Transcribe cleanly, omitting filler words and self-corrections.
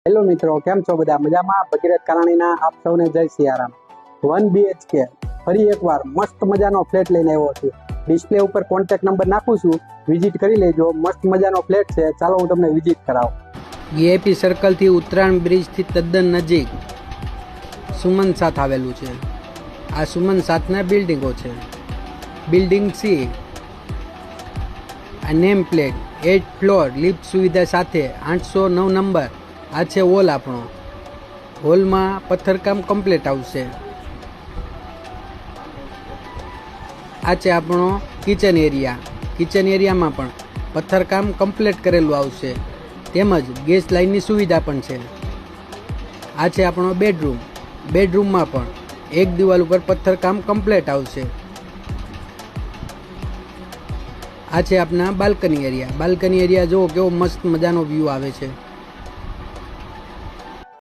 Hello મિત્રો, કેમ છો બધા? મજામાં? ભગીરથ કારાણીના આપ સૌને જય સિયારામ. 1 BHK ફરી એકવાર મસ્ત મજાનો ફ્લેટ લઈને આવ્યો છું. ડિસ્પ્લે ઉપર કોન્ટેક્ટ નંબર નાખું છું, વિઝિટ કરી લેજો. મસ્ત મજાનો ફ્લેટ છે, ચાલો હું તમને વિઝિટ કરાવું. VIP સર્કલથી ઉત્તરાયણ બ્રિજથી તદ્દન નજીક સુમન સાથ આવેલું છે. આ સુમન સાથના બિલ્ડિંગો છે. બિલ્ડિંગ સી, આ નેમ પ્લેટ 8 ફ્લોર લિફ્ટ સુવિધા સાથે 809 નંબર. આ છે હોલ આપણો. હોલમાં પથ્થરકામ કમ્પ્લીટ આવશે. આ છે આપણો કિચન એરિયા. કિચન એરિયામાં પણ પથ્થરકામ કમ્પ્લીટ કરેલું આવશે, તેમજ ગેસ લાઇનની સુવિધા પણ છે. આ છે આપણો બેડરૂમ. બેડરૂમમાં પણ એક દિવાલ ઉપર પથ્થરકામ કમ્પ્લીટ આવશે. આ છે આપણા બાલ્કની એરિયા. બાલ્કની એરિયા જુઓ કેવો મસ્ત મજાનો વ્યૂ આવે છે.